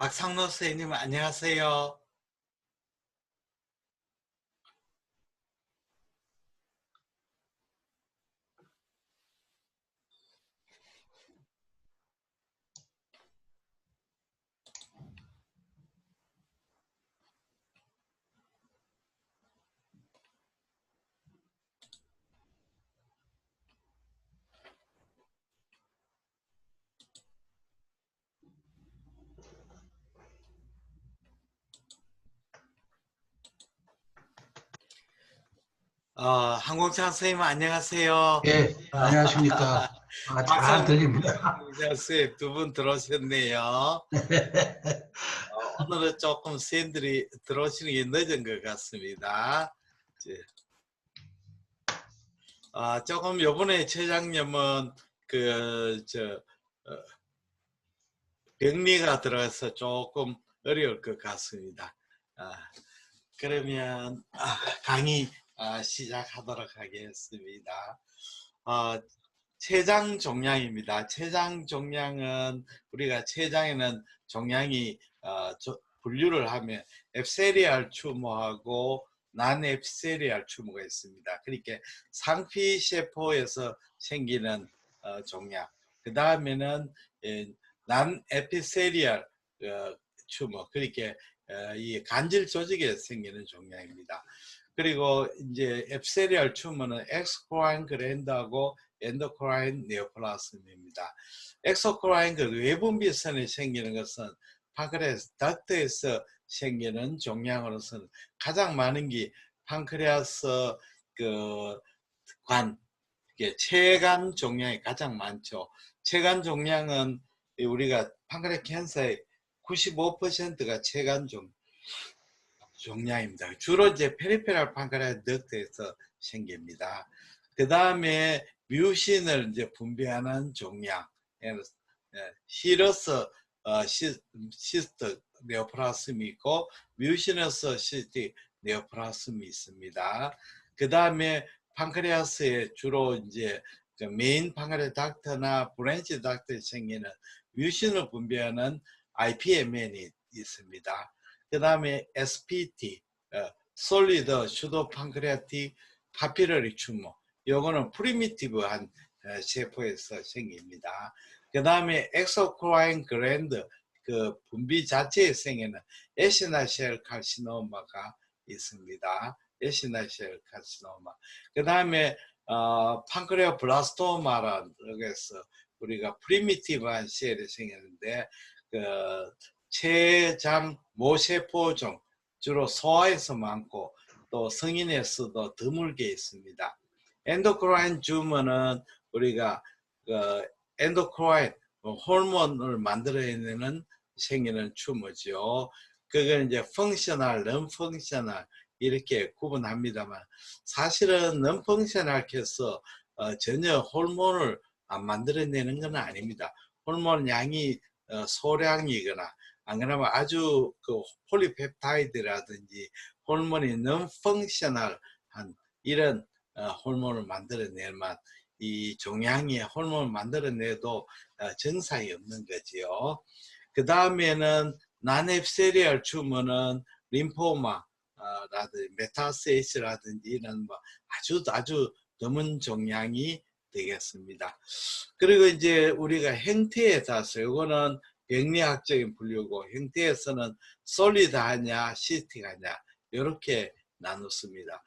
박상로 선생님 안녕하세요. 항공찬 선생님 안녕하세요. 예, 안녕하십니까. 잘 박상로 들립니다. 선생님 두 분 들어오셨네요. 오늘은 조금 선생님들이 들어오시는 게 늦은 것 같습니다. 이제, 조금 요번에 최장님은 병리가 들어가서 조금 어려울 것 같습니다. 아, 그러면 강의 시작하도록 하겠습니다. 아, 췌장 종양입니다. 췌장 종양은 우리가 췌장에는 종양이 분류를 하면 앱세리알 튜머하고 난 앱세리알 튜머가 있습니다. 그러니까 상피세포에서 생기는 종양. 그 다음에는 난 에피세리알 튜머, 그러니까 이 간질 조직에 생기는 종양입니다. 그리고 이제 앱세리알 튜머는 엑스크라인 그랜드하고 엔도크라인 네오플라스미입니다. 엑소크라인 그 외분비선이 생기는 것은 판크레아스 덕트에서 생기는 종양으로서는 가장 많은 게 판크레아스 그 관, 췌간 종양이 가장 많죠. 췌간 종양은 우리가 판크레아스 캔서의 95%가 췌간 종양입니다. 주로 이제 페리페랄 판크레아스 덕트에서 생깁니다. 그 다음에 뮤신을 이제 분비하는 종양, 히러스 시스트 네오플라스미 있고 뮤신어스 시스트 네오플라스미 있습니다. 그 다음에 판크레아스에 주로 이제 메인 판크레아스 닥터나 브랜치 닥터에 생기는 뮤신을 분비하는 IPMN이 있습니다. 그 다음에 SPT, 솔리드 슈도 판크레아틱 파피러리 튜머, 요거는 프리미티브한 세포에서 생깁니다. 그 다음에 엑소크라인 그랜드, 그 분비 자체에 생기는 에시나셀 칼시노마가 있습니다. 에시나셀 칼시노마. 그 다음에 판크레아 블라스토마라는 것에서 우리가 프리미티브한 셀이 생겼는데 그 췌장 모세포종, 주로 소아에서 많고 또 성인에서도 드물게 있습니다. 엔도크라인 튜머는 우리가 그 엔도크라인 호르몬을 만들어내는 생기는 튜머죠. 그걸 이제 펑셔널, non 펑셔널 이렇게 구분합니다만 사실은 non 펑셔널 해서 전혀 호르몬을 안 만들어내는 건 아닙니다. 호르몬 양이 소량이거나 안 그러면 아주 그 폴리펩타이드라든지 호르몬이 non 펑셔널한 이런 호르몬을 만들어내만 이 종양이 호르몬을 만들어내도 증상이 없는 거지요. 그 다음에는 난앱세리얼 튜머는 림포마 라든지 메타세이스라든지 이런 뭐 아주 드문 종양이 되겠습니다. 그리고 이제 우리가 형태에 따라서 이거는 병리학적인 분류고 형태에서는 솔리드하냐 시스틱하냐 이렇게 나눴습니다.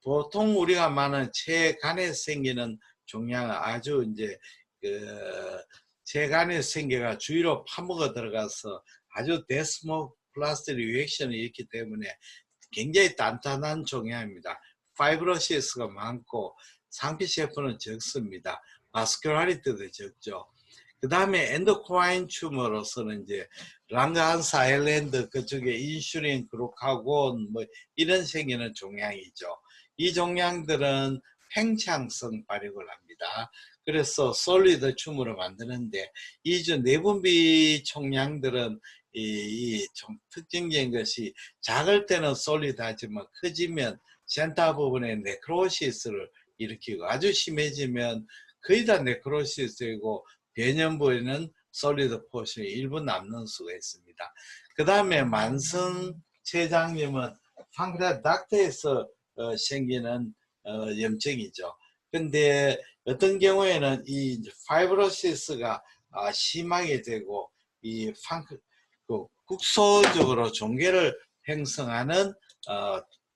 보통 우리가 말하는 체간에 생기는 종양은 아주 이제 그 체간에 생겨가 주위로 파묻어 들어가서 아주 데스모플라스틱 리액션이 있기 때문에 굉장히 단단한 종양입니다. 파이브로시스가 많고 상피세포는 적습니다. 바스큘라리티도 적죠. 그 다음에 엔도크라인 튜머로서는 이제 랑가한스 아일랜드 그쪽에 인슐린 그루카곤 뭐 이런 생기는 종양이죠. 이 종양들은 팽창성 발육을 합니다. 그래서 솔리드 튜머를 만드는데 이 내분비 종양들은 좀 특징적인 것이 작을 때는 솔리드하지만 커지면 센터 부분에 네크로시스를 일으키고 아주 심해지면 거의 다 네크로시스이고 배년부에는 솔리드 포션이 일부 남는 수가 있습니다. 그 다음에 만성 췌장염은 판크레아스 닥트에서 생기는 염증이죠. 근데 어떤 경우에는 이 파이브로시스가 심하게 되고 이 국소적으로 종괴를 형성하는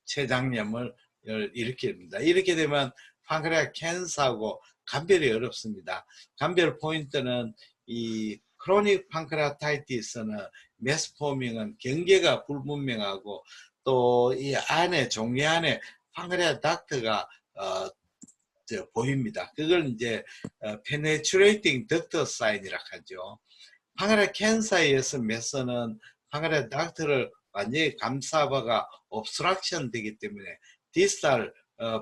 췌장염을 일으킵니다. 이렇게 되면 판크레아스 캔서하고 감별이 어렵습니다. 감별 포인트는 이 크로닉 판크레아타이티스는 메스포밍은 경계가 불분명하고 또 이 안에 종괴 안에 판크레아스 닥트가 보입니다. 그걸 이제 penetrating duct sign이라 하죠. 판크레아스 캔서에 의해서 메스는 판크레아스 닥트를 완전히 감싸바가 obstruction 되기 때문에 디스탈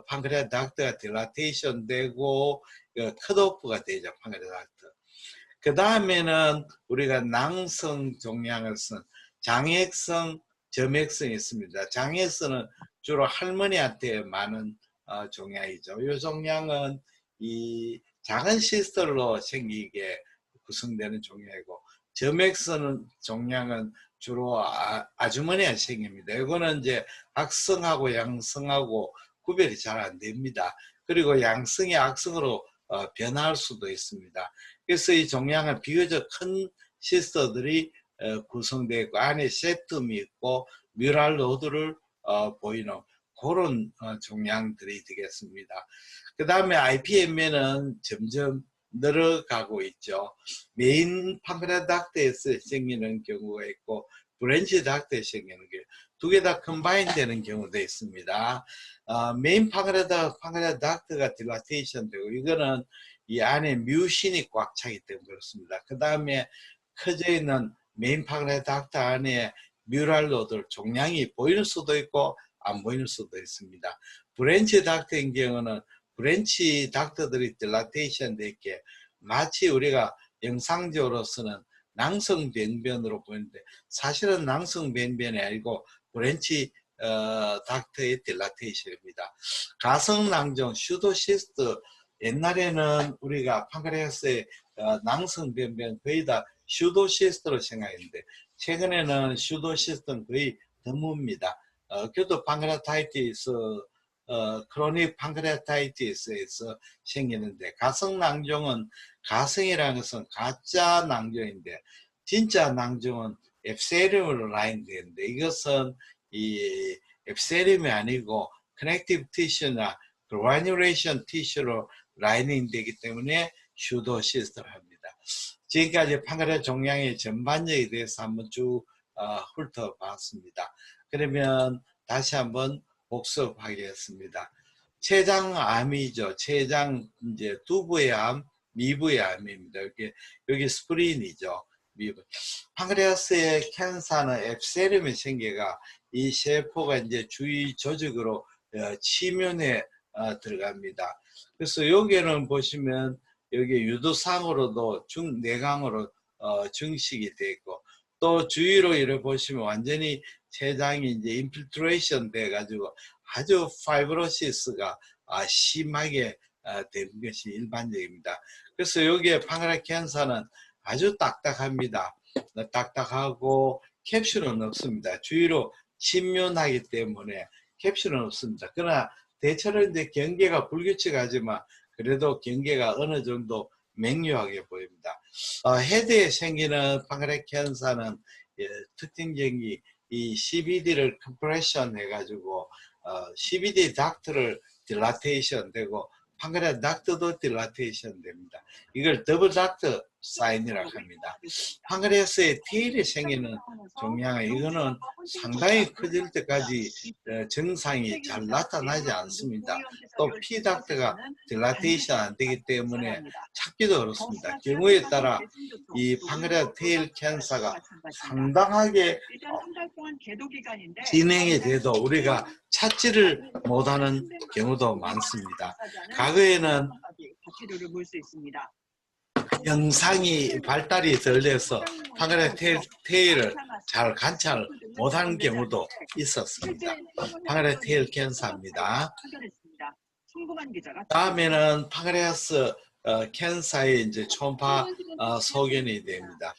판크레아스 닥트가 딜라테이션 되고 컷오프가 되죠. 판크레아스 닥트. 그 다음에는 우리가 낭성 종양을 쓴 장액성, 점액성이 있습니다. 장액성은 주로 할머니한테 많은 종양이죠. 이 종양은 이 작은 시스터로 생기게 구성되는 종양이고, 점액성 종양은 주로 아주머니한테 생깁니다. 이거는 이제 악성하고 양성하고 구별이 잘 안 됩니다. 그리고 양성이 악성으로 변할 수도 있습니다. 그래서 이 종양은 비교적 큰 시스터들이 구성되어 있고 안에 세텀이 있고 뮤랄 노드를 보이는 그런 종양들이 되겠습니다. 그 다음에 IPM에는 점점 늘어가고 있죠. 메인 판크레아스 닥트에서 생기는 경우가 있고 브랜치 닥트에 생기는 게 두 개 다 컴바인 되는 경우도 있습니다. 메인 판크레아스 닥트가 딜라테이션 되고 이거는 이 안에 뮤신이 꽉 차기 때문에 그렇습니다. 그 다음에 커져 있는 메인 판크레아스 닥트 안에 뮤랄 노드 종양이 보이는 수도 있고 안 보이는 수도 있습니다. 브랜치 닥트인 경우는 브랜치 닥터들이 딜라테이션 되게 마치 우리가 영상적으로서는 낭성변변으로 보이는데 사실은 낭성변변이 아니고 브랜치 닥터의 딜라테이션입니다. 가성낭종 슈도시스트 옛날에는 우리가 판크레아스의 낭성변변 거의 다 슈도시스트로 생각했는데 최근에는 슈도시스트는 거의 드뭅니다. 그것도 판크레아타이티스 크로닉 판크레아타이티스에서 생기는데 가성낭종은 가성이라는 것은 가짜 낭종인데 진짜 낭종은 앱세리움으로 라인되는데 이것은 이 앱세리움이 아니고 커넥티브 티슈나 그라뉴레이션 티슈로 라이닝 되기 때문에 슈도시스트를 합니다. 지금까지 판크레아스 종양의 전반적에 대해서 한번 쭉 훑어봤습니다. 그러면 다시 한번 복습하겠습니다. 췌장암이죠. 췌장 이제 두부의 암, 미부의 암입니다. 여기 스프린이죠. 미부. 판크레아스의 캔서는 앱세륨이 생겨가 이 세포가 이제 주위 조직으로 치면에 들어갑니다. 그래서 여기는 보시면 여기 유두상으로도 중내강으로 증식이 되어 있고 또 주위로 이렇게 보시면 완전히 췌장이 이제 인필트레이션 돼 가지고 아주 파이브로시스가 심하게 되는 것이 일반적입니다. 그래서 여기에 판크레아스 캔서는 아주 딱딱합니다. 딱딱하고 캡슐은 없습니다. 주위로 침면하기 때문에 캡슐은 없습니다. 그러나 대체로 이제 경계가 불규칙하지만 그래도 경계가 어느 정도 명료하게 보입니다. 헤드에 생기는 판크레아스 캔서는 특징적인 이 CBD를 컴프레션 해가지고 CBD 닥트를 딜라테이션 되고 판크레아스 닥트도 딜라테이션 됩니다. 이걸 더블 닥트 사인이라고 합니다. 판크레아스의 테일에 생기는 종양은 이거는 상당히 커질 때까지 증상이 잘 나타나지 않습니다. 또 P닥트가 딜라테이션 안 되기 때문에 찾기도 어렵습니다. 경우에 따라 이 판크레아스 테일 캔서가 상당하게 진행이 돼도 우리가 찾지를 못하는 경우도 많습니다. 과거에는 영상이 발달이 덜 돼서 판크레아스 테일을 잘 관찰 못하는 경우도 있었습니다. 판크레아스 테일 캔서입니다. 다음에는 판크레아스 캔사의 이제 초음파 소견이 됩니다.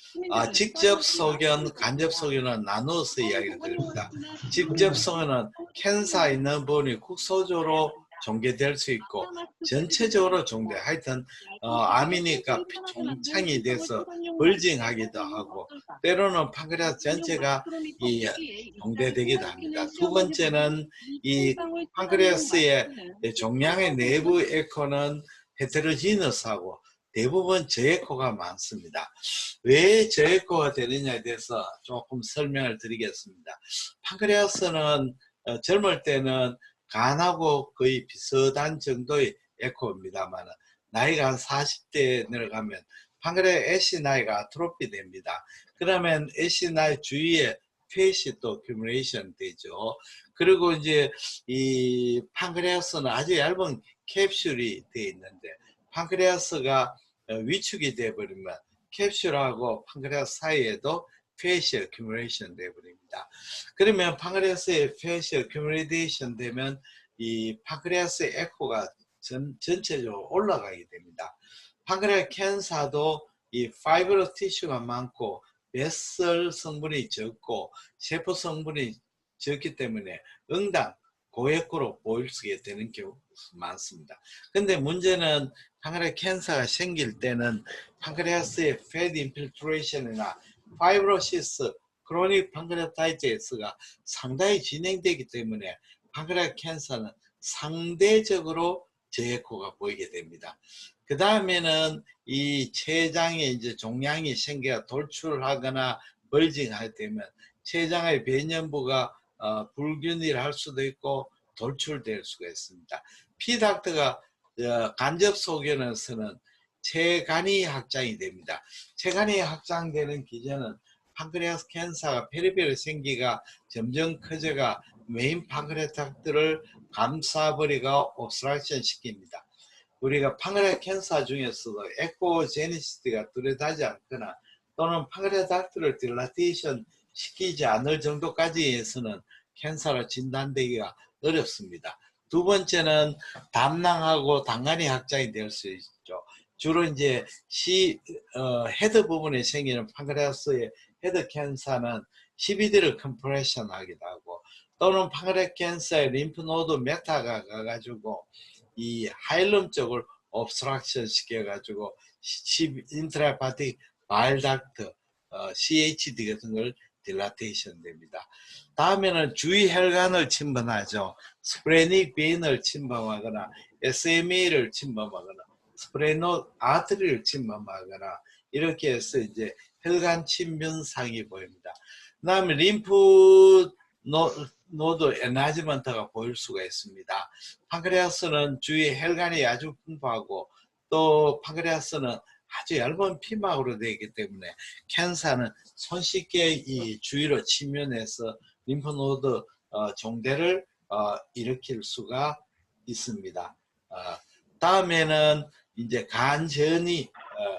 직접 소견, 간접 소견은 나누어서 이야기를 드립니다. 직접 소견은 캔사 있는 부분이 국소적으로 종괴될 수 있고 전체적으로 종괴, 하여튼 암이니까 총창이 돼서 벌징하기도 하고 때로는 판크레아스 전체가 종괴되기도 합니다. 두 번째는 이 판크레아스의 종양의 내부 에코는 헤테로지너스하고 대부분 저에코가 많습니다. 왜 저에코가 되느냐에 대해서 조금 설명을 드리겠습니다. 판크레아스는 젊을 때는 간하고 거의 비슷한 정도의 에코입니다만 나이가 한 40대에 내려가면 판크레아스 애시나이가 아트로피 됩니다. 그러면 애시나이 주위에 팻이 또 accumulation 되죠. 그리고 이제 이 판크레아스는 아주 얇은 캡슐이 되어 있는데 판크레아스가 위축이 되어버리면 캡슐하고 판크레아스 사이에도 팻이 accumulation 되어버립니다. 그러면 판크레아스의 팻이 accumulation 되면 이 판크레아스의 에코가 전체적으로 올라가게 됩니다. 판크레아스 캔사도 이 파이브러스 티슈가 많고 베슬 성분이 적고 세포 성분이 적기 때문에 응당 고에코로 보일 수 있게 되는 경우가 많습니다. 근데 문제는 판크레아스 캔서가 생길 때는 판크레아스의 패드 인필트레이션이나 파이브로시스, 크로닉 판크레아타이티스가 상당히 진행되기 때문에 판크레아스 캔서는 상대적으로 저에코가 보이게 됩니다. 그 다음에는 이 췌장에 이제 종양이 생겨 돌출하거나 벌징할 때면 췌장의 배년부가 불균일 할 수도 있고 돌출될 수가 있습니다. 피닥터가 간접 소견에서는 췌간이 확장이 됩니다. 췌간이 확장되는 기전은 판크레아스 캔서가 페리페럴 생기가 점점 커져가 메인 판크레아스 닥트를 감싸버리고 옵스트럭션 시킵니다. 우리가 판크레아스 캔서 중에서도 에코제니시스가 뚜렷하지 않거나 또는 판크레아스 닥트를 딜라테이션 시키지 않을 정도까지 해서는 캔서로 진단되기가 어렵습니다. 두 번째는 담낭하고 당간이 확장이 될 수 있죠. 주로 이제 헤드 부분에 생기는 판크레아스의 헤드 캔서는 CBD를 컴프레션 하기도 하고 또는 판크레아스 캔서의 림프노드 메타가 가가지고 이 하일럼 쪽을 옵스트럭션 시켜가지고 인트라헤파틱 바일 닥트 CHD 같은 걸 딜라테이션 됩니다. 다음에는 주위 혈관을 침범하죠. 스프레닉 베인을 침범하거나 SMA를 침범하거나 스프레노 아트리를 침범하거나 이렇게 해서 이제 혈관 침변상이 보입니다. 그 다음에 림프 노드 에나지먼트가 보일 수가 있습니다. 판크레아스는 주위에 혈관이 아주 풍부하고 또 판크레아스는 아주 얇은 피막으로 되어 있기 때문에 캔서는 손쉽게 이 주위로 침면해서 림프노드 종대를 일으킬 수가 있습니다. 다음에는 이제 간전이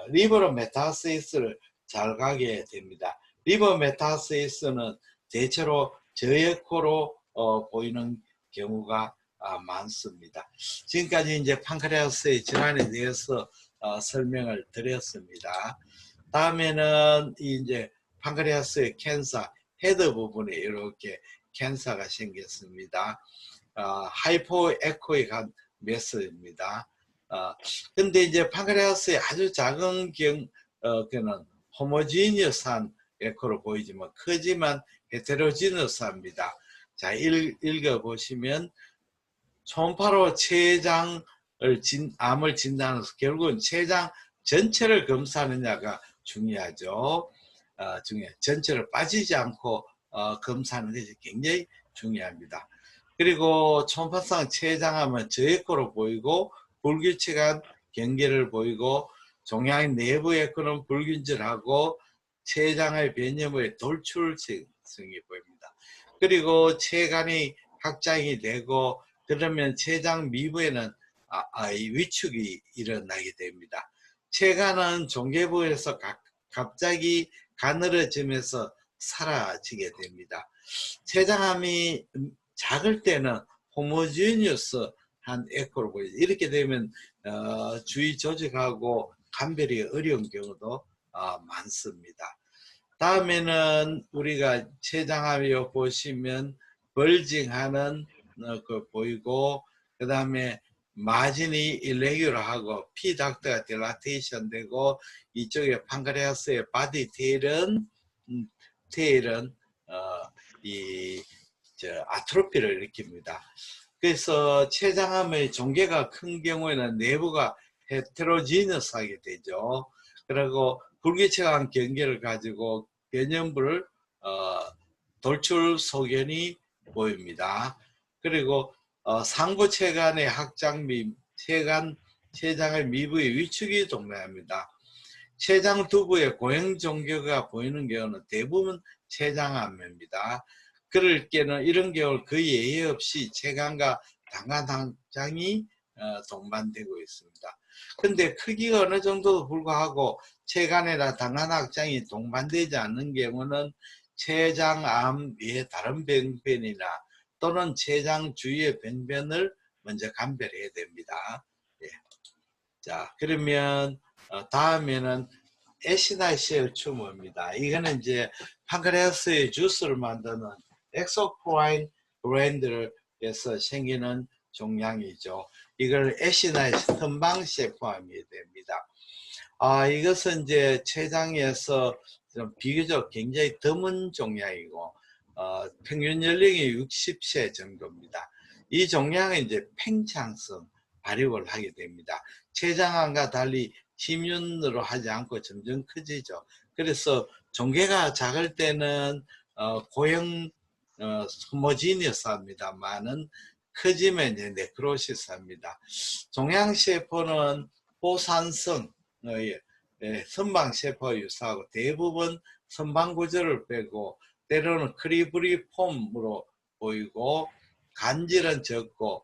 리버 메타시스를 잘 가게 됩니다. 리버 메타시스는 대체로 저에코로 보이는 경우가 많습니다. 지금까지 이제 판크레아스의 질환에 대해서 설명을 드렸습니다. 다음에는 이제 판크레아스의 캔서 헤드 부분에 이렇게 캔서가 생겼습니다. 하이포 에코익 한 메스입니다. 근데 이제 판크레아스의 아주 작은 경우는 호모지니어스한 에코로 보이지만 크지만 헤테로지너스합니다. 자, 읽어보시면 초음파로 췌장을 암을 진단해서 결국은 췌장 전체를 검사하느냐가 중요하죠. 전체를 빠지지 않고 검사하는 것이 굉장히 중요합니다. 그리고 초음파상 췌장암은 저에코로 보이고 불규칙한 경계를 보이고 종양의 내부 에코는 불균질하고 췌장의 변염의 돌출성이 보입니다. 그리고 췌간이 확장이 되고 그러면 췌장 미부에는 위축이 일어나게 됩니다. 췌간은 종괴부에서 갑자기 가늘어지면서 사라지게 됩니다. 췌장암이 작을 때는 호모지니어스한 에코로 보이죠. 이렇게 되면 주의 조직하고 감별이 어려운 경우도 많습니다. 다음에는 우리가 췌장암이 보시면 벌징하는 그 보이고, 그 다음에 마진이 일레귤러하고 피닥트가 딜라테이션 되고, 이쪽에 판크레아스의 바디 테일은 아트로피를 일으킵니다. 그래서 췌장암의 종괴가 큰 경우에는 내부가 헤테로지너스하게 되죠. 그리고 불규칙한 경계를 가지고 변형부를 돌출 소견이 보입니다. 그리고 상부체간의 확장 및 췌장의 미부의 위축이 동반합니다. 췌장 두부의 고형 종괴가 보이는 경우는 대부분 췌장암입니다. 그럴 때는 이런 경우 거의 예외 없이 췌간과 당간 확장이 동반되고 있습니다. 근데 크기가 어느 정도도 불구하고 췌간이나 당간 확장이 동반되지 않는 경우는 췌장암 외에 다른 병변이나 또는 췌장 주위의 병변을 먼저 감별해야 됩니다. 예. 자, 그러면 다음에는 에시나시엘 튜머입니다. 이거는 이제 판크레아스의 주스를 만드는 엑소크라인 그랜드에서 생기는 종양이죠. 이걸 에시나시 틈방시에 포함이 됩니다. 이것은 이제 췌장에서 좀 비교적 굉장히 드문 종양이고 평균 연령이 60세 정도입니다. 이 종양은 이제 팽창성 발육을 하게 됩니다. 췌장암과 달리 침윤으로 하지 않고 점점 커지죠. 그래서 종괴가 작을 때는 고형 호모지니어스합니다만은 커지면 이제 네크로시스합니다. 종양세포는 호산성 선방세포와 유사하고 대부분 선방구조를 빼고 때로는 크리브리폼으로 보이고 간질은 적고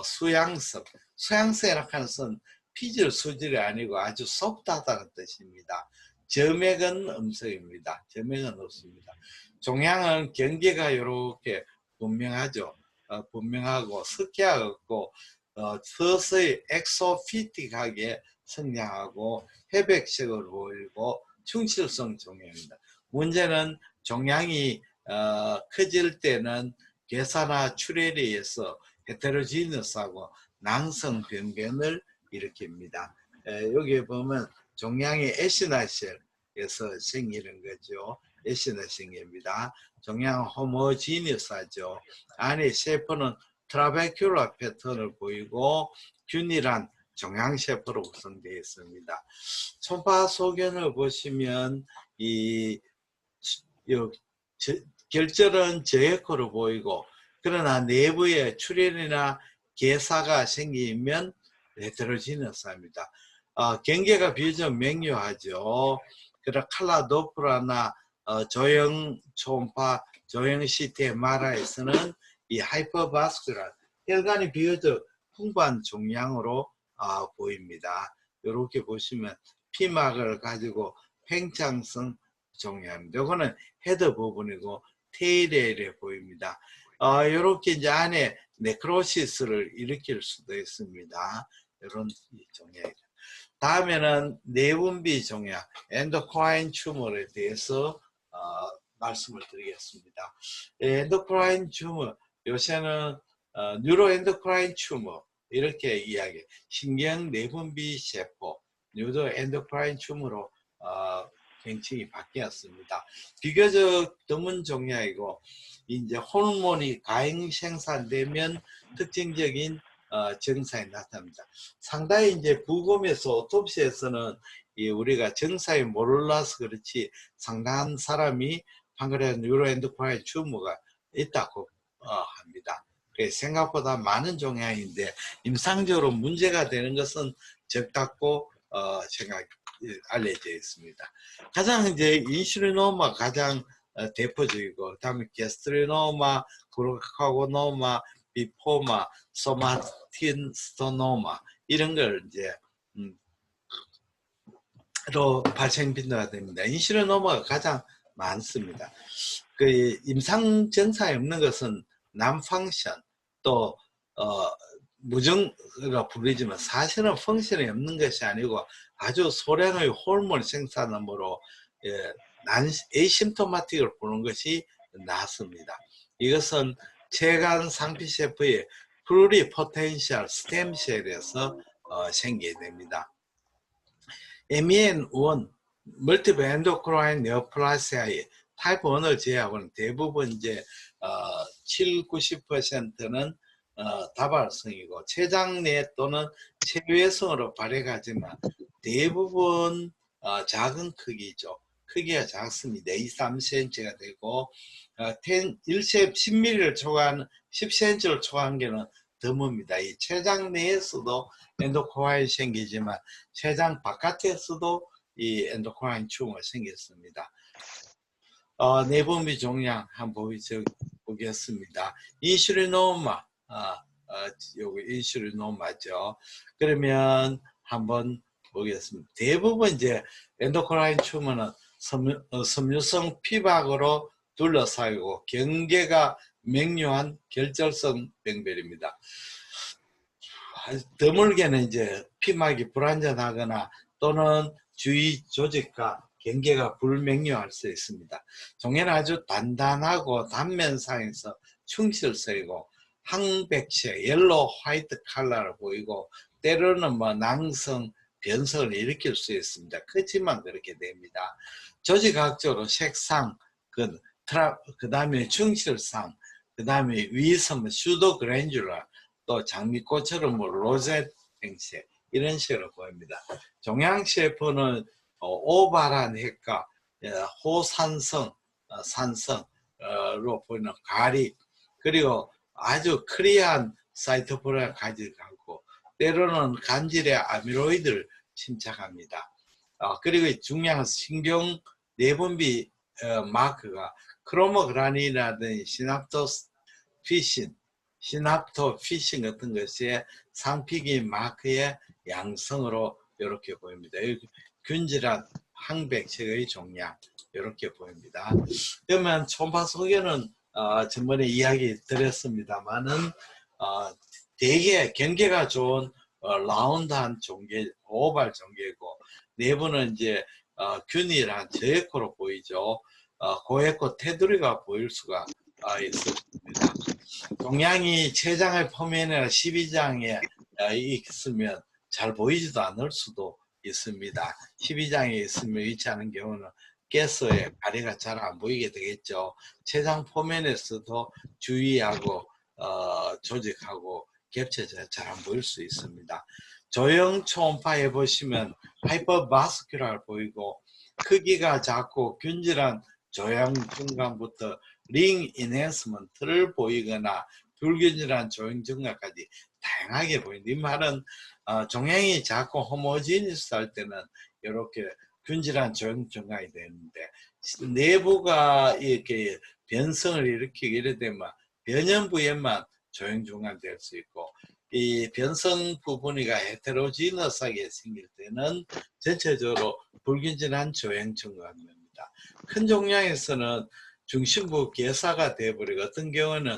수양성이라고 하는 것은 피질 수질이 아니고 아주 소프트하다는 뜻입니다. 점액은 음성입니다. 점액은 없습니다. 종양은 경계가 이렇게 분명하죠. 분명하고 석회가 없고 서서히 엑소피틱하게 성장하고 회백색을 보이고 충실성 종양입니다. 문제는 종양이 커질 때는 괴사나 출혈에 의해서 헤테로지너스하고 낭성 병변을 일으킵니다. 여기에 보면 종양이 에시나셀에서 생기는 거죠. 에시나셀입니다. 종양 호모지니어스하죠. 안에 세포는 트라베큘라 패턴을 보이고 균일한 종양세포로 구성되어 있습니다. 초파 소견을 보시면 결절은 저에코로 보이고, 그러나 내부에 출혈이나 괴사가 생기면 헤테로지너스합니다. 경계가 비교적 명료하죠. 그러나 칼라도프라나 조형 초음파, 조형 CT, MRI에서는 이 하이퍼바스큘라 혈관이 비교적 풍부한 종양으로 보입니다. 이렇게 보시면 피막을 가지고 팽창성 종양입니다. 이거는 헤드 부분이고 테일에 보입니다. 이렇게 이제 안에 네크로시스를 일으킬 수도 있습니다. 이런 종양이죠. 다음에는 내분비 종양, 엔도크라인 튜머에 대해서 말씀을 드리겠습니다. 엔도크라인 튜머, 요새는 뉴로엔도크라인 튜머 이렇게 이야기해요. 신경 내분비 세포, 뉴로 엔도크라인 튜머로 명칭이 바뀌었습니다. 비교적 드문 종양이고 이제 호르몬이 과잉 생산되면 특징적인 증상이 나타납니다. 상당히 이제 부검에서 오토피에서는 우리가 증상이 몰라서 그렇지 상당한 사람이 판크레아스 뉴로엔도크라인 튜머가 있다고 합니다. 생각보다 많은 종양인데 임상적으로 문제가 되는 것은 적다고 알려져 있습니다. 가장 이제 인슐리노마 가장 대표적이고, 다음에 게스트리노마, 그루카고노마, 비포마, 소마틴 스토노마 이런 걸 이제 로 발생 빈도가 됩니다. 인슐리노마가 가장 많습니다. 그 임상 증상이 없는 것은 난펑션, 또 무정으로 불리지만 사실은 펑션이 없는 것이 아니고 아주 소량의 호르몬 생산으로 에이심토마틱을 보는 것이 낫습니다. 이것은 체간 상피세포의 플루리포텐셜 스템셀에서 생기게 됩니다. MEN1 멀티플 엔도크라인 네오플라시아의 타입 1을 제외하고는 대부분 이제 7, 90%는 다발성이고 체장내 또는 체외성으로 발해가지만 대부분 작은 크기죠. 크기가 작습니다. 2, 3cm가 되고 10mm를 초과하는 10cm를 초과한 게는 드뭅니다. 이 췌장 내에서도 엔도크라인이 생기지만 췌장 바깥에서도 이 엔도크라인 tumor 생겼습니다. 내분비 종양 한번 보겠습니다. 인슐리노마, 요거 인슐리노마죠. 그러면 한번 보겠습니다. 대부분 이제 엔도크라인 tumor는 섬유성 피박으로 둘러싸이고 경계가 명료한 결절성 병별입니다. 드물게는 이제 피막이 불안전하거나 또는 주위 조직과 경계가 불명료할 수 있습니다. 종에는 아주 단단하고 단면상에서 충실성이고 항백체, 옐로우 화이트 컬러를 보이고 때로는 낭성, 변성을 일으킬 수 있습니다. 크지만 그렇게 됩니다. 조직학적으로 색상, 그 다음에 충실상, 그 다음에 위섬, 슈도그랜줄라, 또 장미꽃처럼 로zet 행체 이런 식으로 보입니다. 종양세포는 오발한 핵과 호산성, 산성으로 보이는 가리, 그리고 아주 크리한 사이토플라를 가지고 때로는 간질의 아밀로이드를 침착합니다. 그리고 중요한 신경 내분비 마크가 크로모그라닌이라든지 시납토피신 같은 것이 상피기 마크의 양성으로 이렇게 보입니다. 균질한 항백체의 종양 이렇게 보입니다. 그러면 초음파 소견은 전번에 이야기 드렸습니다만은 대개 경계가 좋은 라운드한 종계, 오발 종계고 내부는 이제 균일한 저에코로 보이죠. 고에코 테두리가 보일 수가 있습니다. 종양이 췌장의 표면이나 12장에 있으면 잘 보이지도 않을 수도 있습니다. 12장에 있으면 있지 않은 경우는 가스의 가래가 잘 안 보이게 되겠죠. 췌장 표면에서도 주의하고 조직하고 겹쳐져 잘 안 보일 수 있습니다. 조형 초음파에 보시면 하이퍼바스큘라 보이고 크기가 작고 균질한 조형 증강부터 링 인핸스먼트를 보이거나 불균질한 조형 증가까지 다양하게 보입니다. 이 말은 종양이 작고 호모지니스 할 때는 이렇게 균질한 조형 증강이 되는데 내부가 이렇게 변성을 일으키게 이래 되면 변형부에만 조형 증강될 수 있고 이 변성 부분이가 헤테로지너스하게 생길 때는 전체적으로 불균질한 조형 증강입니다. 큰 종양에서는 중심부 괴사가 되어버리고 어떤 경우는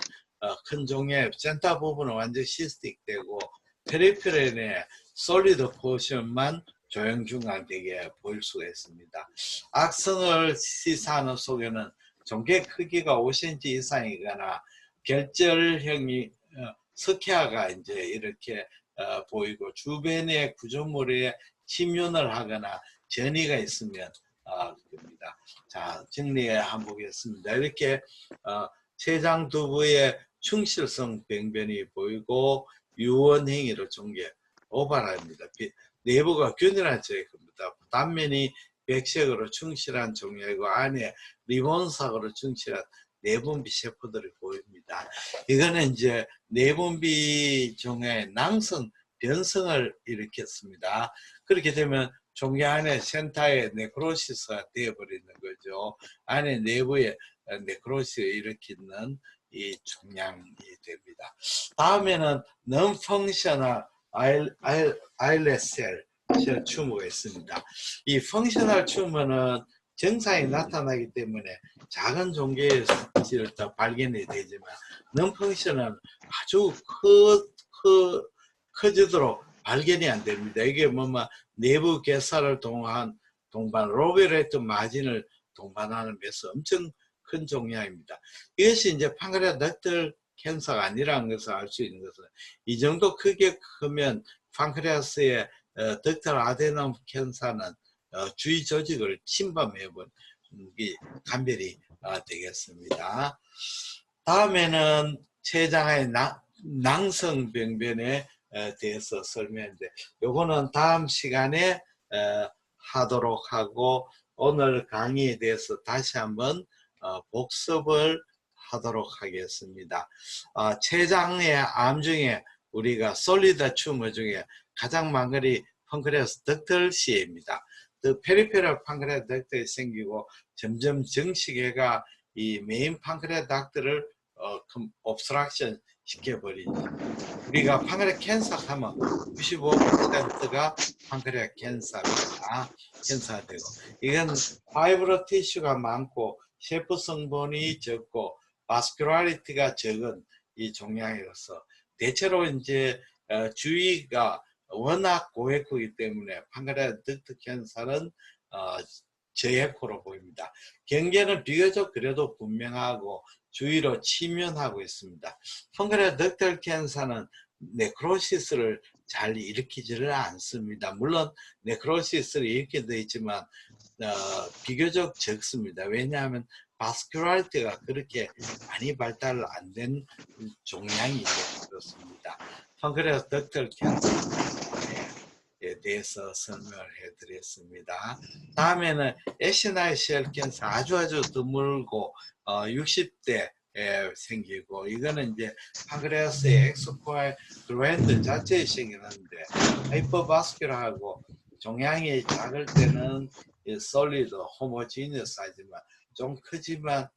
큰 종양의 센터 부분은 완전 시스틱 되고 페리페럴의 솔리드 포션만 조형 중간되게 보일 수가 있습니다. 악성을 시사하는 속에는 종괴 크기가 5cm 이상이거나 결절형이 석회화가 이제 이렇게 보이고 주변의 구조물에 침윤을 하거나 전이가 있으면 됩니다. 자, 정리해 한번 보겠습니다. 이렇게 췌장 두부의 충실성 병변이 보이고 유언행위로 종계 오발합니다. 내부가 균일한 제입니다. 단면이 백색으로 충실한 종양이고 안에 리본삭으로 충실한 내분비 세포들이 보입니다. 이거는 이제 내분비 종양의 낭성 변성을 일으켰습니다. 그렇게 되면 종괴 안에 센터에 네크로시스가 되어버리는 거죠. 안에 내부에 네크로시를 일으키는 이 종양이 됩니다. 다음에는 non-functional islet cell 튜머가 있습니다. 이 펑셔널 튜머는 증상이 나타나기 때문에 작은 종괴에서 발견이 되지만 non-functional은 아주 커지도록 발견이 안 됩니다. 이게 내부 괴사를 동반 로비레이트 마진을 동반하는 데서 엄청 큰 종양입니다. 이것이 이제 판크레아스 덕털 캔서가 아니라는 것을 알 수 있는 것은 이 정도 크게 크면 판크레아스의 덕털 아데놈 캔서는 주위 조직을 침범해본 감별이 되겠습니다. 다음에는 췌장의 낭성병변에 대해서 설명했는데 요거는 다음 시간에 하도록 하고 오늘 강의에 대해서 다시 한번 복습을 하도록 하겠습니다. 췌장의 암 중에 우리가 솔리드 튜머 중에 가장 많은 것이 판크레아스 덕털시입니다. 페리페럴 판크레아스 덕털이 생기고 점점 정식해가 이 메인 판크레아스 덕털을 옵스트럭션 시켜버리죠. 우리가 판크레아스 캔서 하면 95%가 판크레아스 캔서입니다. 캔서되고 이건 파이브로 티슈가 많고 셰프 성분이 적고 바스큘라리티가 적은 이 종양이로서 대체로 이제 주위가 워낙 고에코이기 때문에 판크레아스 덕털 캔서는 저에코로 보입니다. 경계는 비교적 그래도 분명하고 주위로 치면하고 있습니다. 판크레아스 덕털 캔서는 네크로시스를 잘 일으키지를 않습니다. 물론 네크로시스를 일으키게 되어 있지만 비교적 적습니다. 왜냐하면 바스큘라리티가 그렇게 많이 발달 안 된 종양이 그렇습니다. 판크레아스 덕털 캔서에 대해서 설명을 해드렸습니다. 다음에는 애시나이셀 캔서 아주 드물고 60대 생기고 이거는 이제 판크레아스의 엑소코알 글랜드 자체에 생기는데 하이퍼바스큘라하고 종양이 작을 때는 솔리드 호모지니어스 하지만 좀 크지만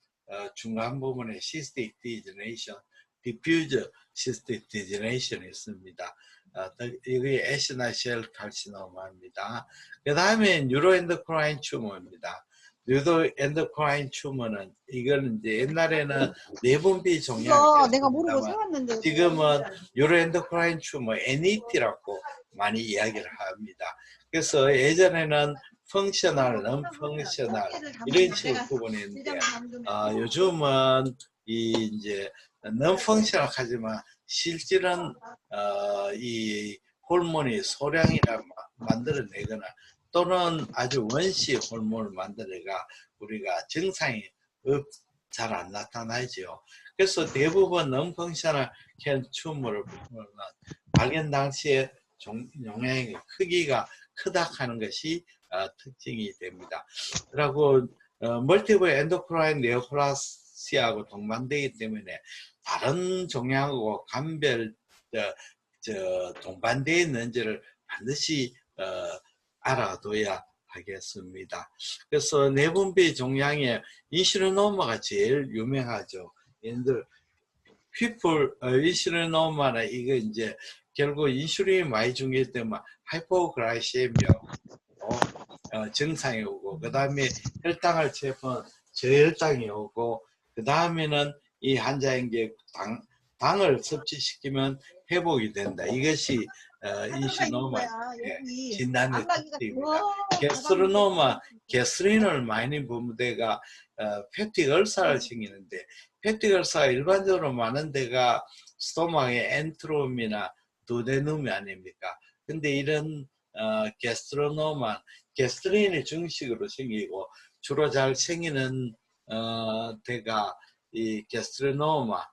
중간 부분에 시스틱 디제너레이션, 디퓨저 시스틱 디제너레이션이 있습니다. 이게 애시나이셀 칼시노마입니다. 그 다음에 뉴로엔도크라인 튜머입니다. 뉴로엔도크라인 튜머는 이거는 이제 옛날에는 내분비 종양이 내가 모르고 사왔는데 지금은 뉴로엔도크라인 튜머 NET라고 많이 이야기를 합니다. 그래서 예전에는 펑셔널, non-펑셔널 이런 식으로 구분했는데 요즘은 이제 non-펑셔널 하지만 실질은 이 호르몬이 소량이라 만들어내거나 또는 아주 원시 호르몬을 만들어가 우리가 정상이 잘 안 나타나죠. 그래서 대부분 non-펑셔널 튜머를 보면 발견 당시에 종양의 크기가 크다 하는 것이 특징이 됩니다. 그리고 멀티플 엔도크라인 네오플라시아하고 동반되기 때문에 다른 종양하고 감별 동반되어 있는지를 반드시 알아둬야 하겠습니다. 그래서 내분비 종양에 인슐리노마가 제일 유명하죠. 얘들 인슐리노마는 이거 이제 결국 인슐린이 많이 중요하기 때문에 하이포글라이세미아 정상이 오고 그 다음에 혈당을 재면 저혈당이 오고 그 다음에는 이 환자에게 당을 섭취시키면 회복이 된다. 이것이 인슐리노마 진단의 특징입니다. 게스트로노마, 게스트린을 많이 보면 데가 펩틱 얼사를 생기는데 펩틱 얼사가 일반적으로 많은 데가 스토막의 엔트롬이나 두데눔이 아닙니까? 근데 이런 게스트로노마, 게스트린이 중식으로 생기고 주로 잘 생기는 데가 이 게스트로노마,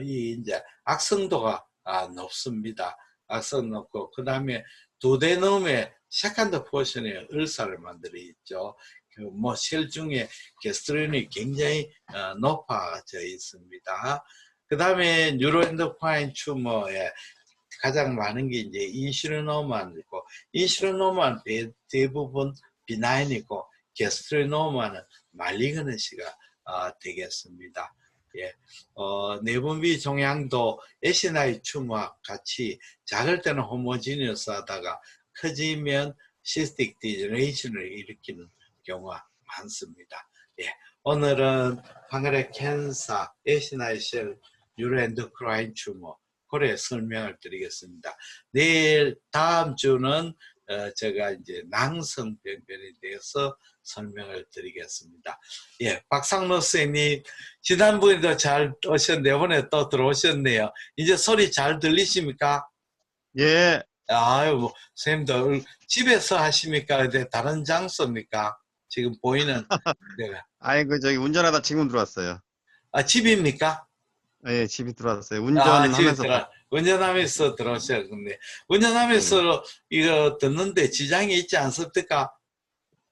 이 이제 악성도가 높습니다. 악성 높고 그 다음에 두데눔의 세컨드 포션의 을사를 만들어 있죠. 셀 중에 게스트린이 굉장히 높아져 있습니다. 그 다음에 뉴로엔도크라인 튜머에 가장 많은 게 이제 인슐리노마이고 인슐리노마는 대부분 비나인이고 게스트리노마는 말리그넌시가 되겠습니다. 예, 내분비 종양도 애시나이 튜머와 같이 작을 때는 호모지니어스 하다가 커지면 시스틱 디제너레이션을 일으키는 경우가 많습니다. 예, 오늘은 판크레아스 캔서, 애시나이 셀, 뉴로엔도크라인 튜머 그래 설명을 드리겠습니다. 내일 다음 주는 제가 이제 낭성병변에 대해서 설명을 드리겠습니다. 예, 박상로 선생님 지난번에도 잘 오셨는데 이번에 또 들어오셨네요. 이제 소리 잘 들리십니까? 예, 아유, 뭐, 선생님도 집에서 하십니까? 어디 다른 장소입니까? 지금 보이는 데가. 아이고, 저기 운전하다 지금 들어왔어요. 아, 집입니까? 예, 집이 들어왔어요. 아, 집에 운전하면서. 운전하면서 들어오셨는데, 운전하면서 이거 듣는데 지장이 있지 않습니까?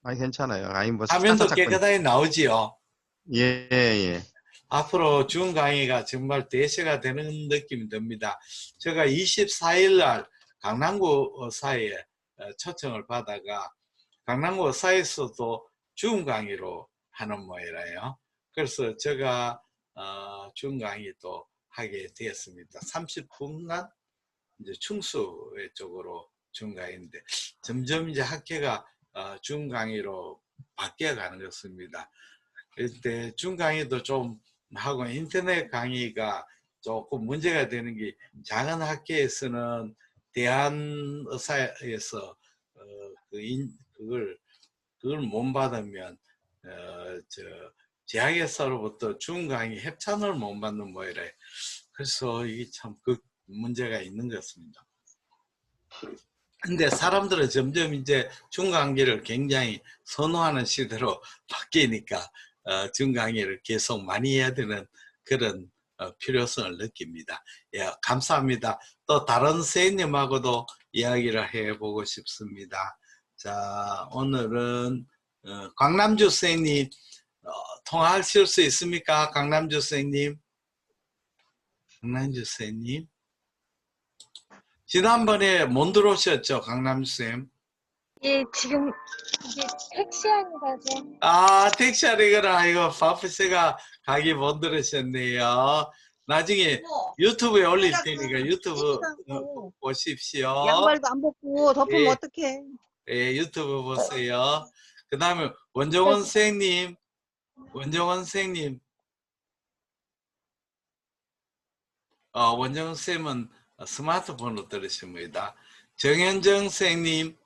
아니, 괜찮아요. 아니, 뭐, 화면도 살짝 깨끗하게 나오지요? 예, 예. 앞으로 준 강의가 정말 대세가 되는 느낌이 듭니다. 제가 24일 날 강남구 의사에 초청을 받아가 강남구 의사에서도 줌 강의로 하는 모양이에요. 그래서 제가 줌 강의도 하게 되었습니다. 30분간 이제 충수 쪽으로 줌 강의인데 점점 이제 학회가 줌 강의로 바뀌어 가는 것입니다. 그때 줌 강의도 좀 하고 인터넷 강의가 조금 문제가 되는 게 작은 학회에서는 대한의사에서 그걸 못 받으면 제약회사로부터 줌 강의 협찬을 못 받는 모양이라 그래서 이게 참 그 문제가 있는 것 같습니다. 근데 사람들은 점점 이제 줌 강의를 굉장히 선호하는 시대로 바뀌니까 줌 강의를 계속 많이 해야 되는 그런 필요성을 느낍니다. 예, 감사합니다. 또 다른 선생님하고도 이야기를 해보고 싶습니다. 자, 오늘은 강남주 선생님 통화하실 수 있습니까? 강남주 선생님. 강남주 선생님. 지난번에 못 들어오셨죠, 강남주 선생님? 예, 지금 이게 택시 안이라서. 아, 택시 하려거나 이거 바쁘시가 가기 못 들으셨네요. 나중에 유튜브에 올릴 테니까 유튜브 보십시오. 양말도 안 벗고 덮으면 예. 어떡해. 예, 유튜브 보세요. 그 다음에 원정원 선생님, 원정원 선생님. 원정원 쌤은 스마트폰으로 들으십니다. 정현정 선생님.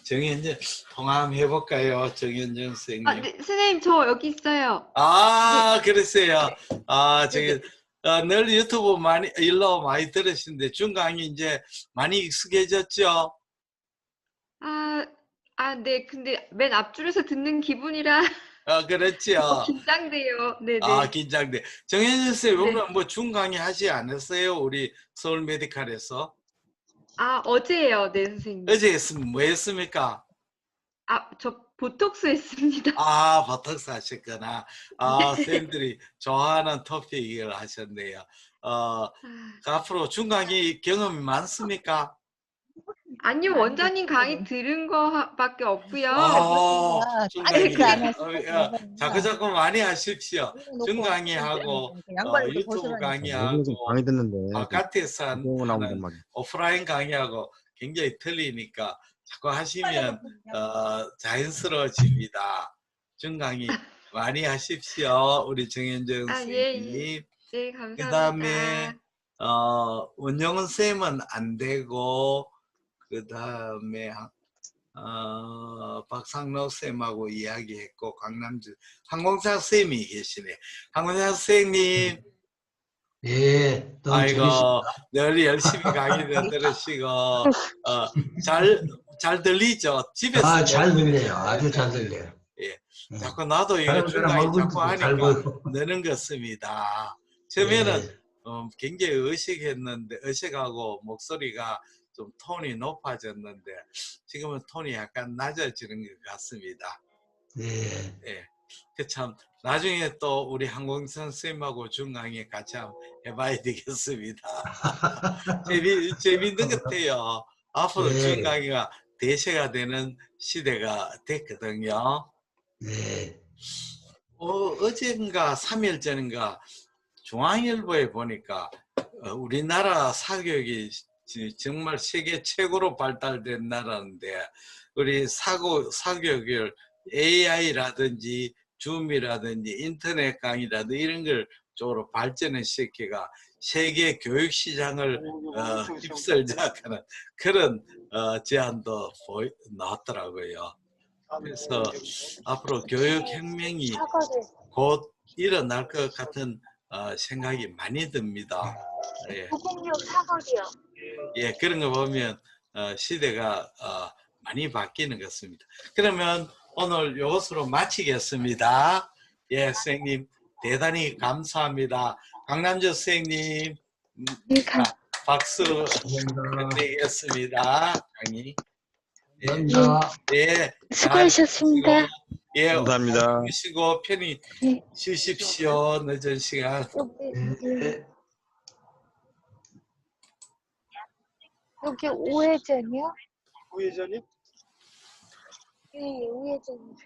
정현정, 통화 한번 해볼까요? 정현정 선생님. 아, 네, 선생님, 저 여기 있어요. 아, 그랬어요. 아, 저기, 늘 유튜브 일로 많이 들으시는데, 줌 강의 이제 많이 익숙해졌죠? 네. 근데 맨 앞줄에서 듣는 기분이라 그렇죠. 긴장돼요. 네네. 아, 긴장돼. 정현진 쌤, 네. 오늘 뭐 줌 강의 하지 않았어요? 우리 서울 메디칼에서? 어제예요. 네, 선생님. 어제 뭐 했습니까? 저 보톡스 했습니다. 아, 보톡스 하셨구나. 쌤들이 좋아하는 토픽을 하셨네요. 앞으로 줌 강의 경험이 많습니까? 아니요, 원장님 강의 들은 거밖에 없고요. 줌 아니, 강의. 안 자꾸 많이 하십시오. 줌 강의하고 유튜브 강의하고 강의 듣는데. 바깥에서 그거 나오는 하는 말이야. 오프라인 강의하고 굉장히 틀리니까 자꾸 하시면 자연스러워집니다. 줌 강의 많이 하십시오. 우리 정현정 선생님. 예. 네, 감사합니다. 그 다음에 원영은 쌤은 안 되고 그 다음에 박상록 쌤하고 이야기했고 강남주 항공사 쌤이 계시네. 항공사 선생님. 예, 너무 아이고, 재밌습니다. 늘 열심히 강의를 들으시고 잘 들리죠? 집에서 잘 들려요. 아주 잘 들려요. 예. 자꾸 나도 이거 중간에 자꾸 잘 하니까 보이고. 느는 것 같습니다. 처음에는 예. 굉장히 의식하고 목소리가 좀 톤이 높아졌는데 지금은 톤이 약간 낮아지는 것 같습니다. 예. 예. 그 참 나중에 또 우리 항공선 선생님하고 줌 강의 같이 한번 해봐야 되겠습니다. 재밌는 것 같아요. 앞으로 예. 줌 강의가 대세가 되는 시대가 됐거든요. 네. 어젠가 3일 전인가 중앙일보에 보니까 우리나라 사교육이 정말 세계 최고로 발달된 나라인데 우리 사교육을 AI라든지 줌이라든지 인터넷 강의라든지 이런 걸 쪽으로 발전을 시키가 세계 교육 시장을 휩쓸자는 그런 제안도 나왔더라고요. 그래서 앞으로 교육 혁명이 사과를. 곧 일어날 것 같은 생각이 많이 듭니다. 예. 906 사거리요. 예, 그런 거 보면 시대가 많이 바뀌는 것 같습니다. 그러면 오늘 이것으로 마치겠습니다. 예, 선생님 대단히 감사합니다. 강남주 선생님 네, 박수 감사합니다. 드리겠습니다. 강의. 감사합니다. 예, 수고하셨습니다. 예, 감사합니다. 쉬시고 편히 네. 쉬십시오. 늦은 시간. 네. 여기 우회전이요? 우회전이? 네, 우회전.